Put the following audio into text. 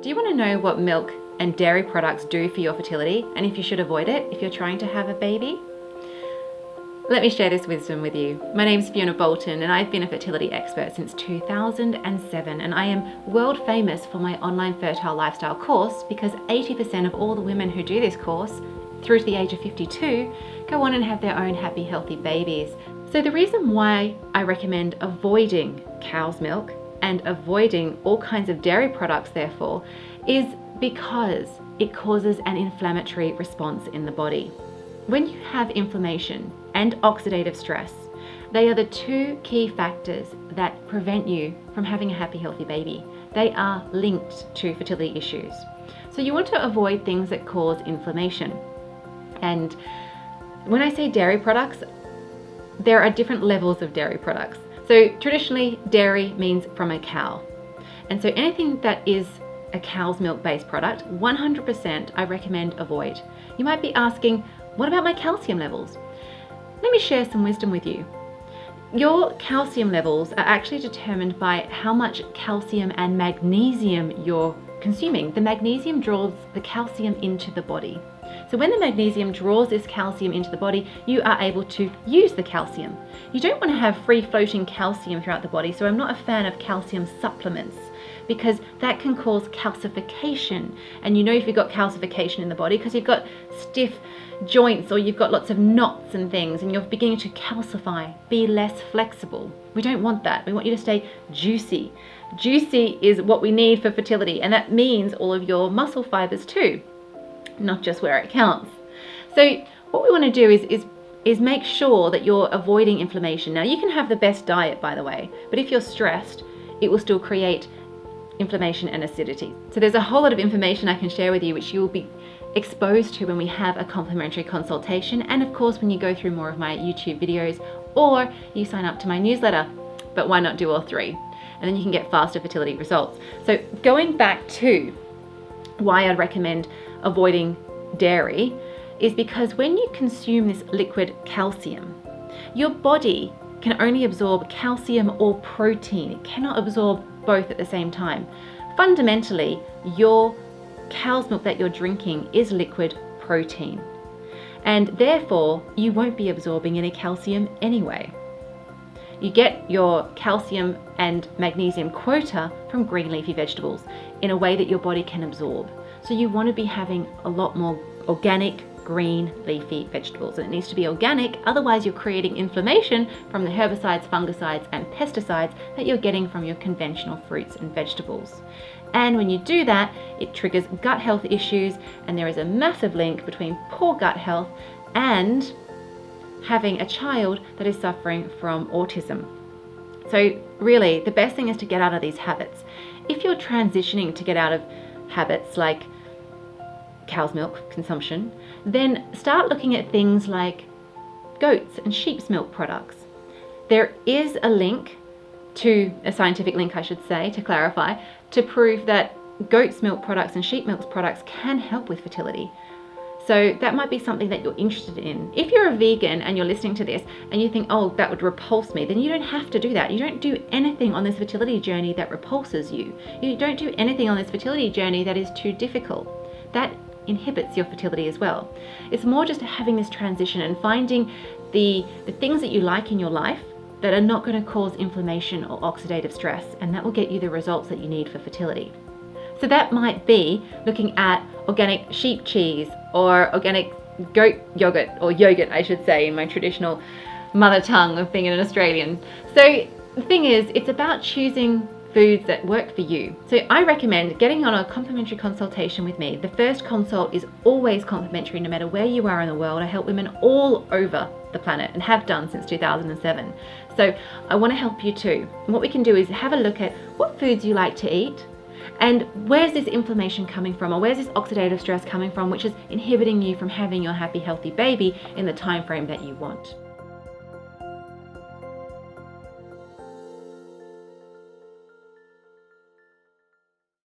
Do you want to know what milk and dairy products do for your fertility and if you should avoid it if you're trying to have a baby? Let me share this wisdom with you. My name's Fiona Boulton and I've been a fertility expert since 2007, and I am world famous for my online fertile lifestyle course because 80% of all the women who do this course through to the age of 52 go on and have their own happy, healthy babies. So the reason why I recommend avoiding cow's milk and avoiding all kinds of dairy products, therefore, is because it causes an inflammatory response in the body. When you have inflammation and oxidative stress, they are the two key factors that prevent you from having a happy, healthy baby. They are linked to fertility issues. So you want to avoid things that cause inflammation. And when I say dairy products, there are different levels of dairy products. So traditionally, dairy means from a cow. And so anything that is a cow's milk based product, 100% I recommend avoid. You might be asking, what about my calcium levels? Let me share some wisdom with you. Your calcium levels are actually determined by how much calcium and magnesium you're consuming. The magnesium draws the calcium into the body. So when the magnesium draws this calcium into the body, you are able to use the calcium. You don't want to have free floating calcium throughout the body, so I'm not a fan of calcium supplements because that can cause calcification. And you know if you've got calcification in the body because you've got stiff joints or you've got lots of knots and things and you're beginning to calcify, be less flexible. We don't want that. We want you to stay juicy. Juicy is what we need for fertility, and that means all of your muscle fibers too, not just where it counts. So what we want to do is make sure that you're avoiding inflammation. Now you can have the best diet, by the way, but if you're stressed, it will still create inflammation and acidity. So there's a whole lot of information I can share with you which you will be exposed to when we have a complimentary consultation, and of course when you go through more of my YouTube videos or you sign up to my newsletter. But why not do all three? And then you can get faster fertility results. So going back to why I'd recommend avoiding dairy is because when you consume this liquid calcium, your body can only absorb calcium or protein. It cannot absorb both at the same time. Fundamentally, your cow's milk that you're drinking is liquid protein, and therefore you won't be absorbing any calcium anyway. You get your calcium and magnesium quota from green leafy vegetables in a way that your body can absorb. So you want to be having a lot more organic green leafy vegetables, and it needs to be organic, otherwise you're creating inflammation from the herbicides, fungicides and pesticides that you're getting from your conventional fruits and vegetables. And when you do that, it triggers gut health issues, and there is a massive link between poor gut health and having a child that is suffering from autism. So really, the best thing is to get out of these habits. If you're transitioning to get out of habits like cow's milk consumption, then start looking at things like goats and sheep's milk products. There is a link, to a scientific link I should say, to clarify, to prove that goat's milk products and sheep milk products can help with fertility. So that might be something that you're interested in. If you're a vegan and you're listening to this and you think, oh, that would repulse me, then you don't have to do that. You don't do anything on this fertility journey that repulses you. You don't do anything on this fertility journey that is too difficult. That inhibits your fertility as well. It's more just having this transition and finding the things that you like in your life that are not going to cause inflammation or oxidative stress, and that will get you the results that you need for fertility. So that might be looking at organic sheep cheese or organic goat yogurt, or yogurt I should say in my traditional mother tongue of being an Australian. So the thing is, it's about choosing foods that work for you. So I recommend getting on a complimentary consultation with me. The first consult is always complimentary no matter where you are in the world. I help women all over the planet and have done since 2007. So I want to help you too. And what we can do is have a look at what foods you like to eat and where's this inflammation coming from, or where's this oxidative stress coming from, which is inhibiting you from having your happy, healthy baby in the time frame that you want.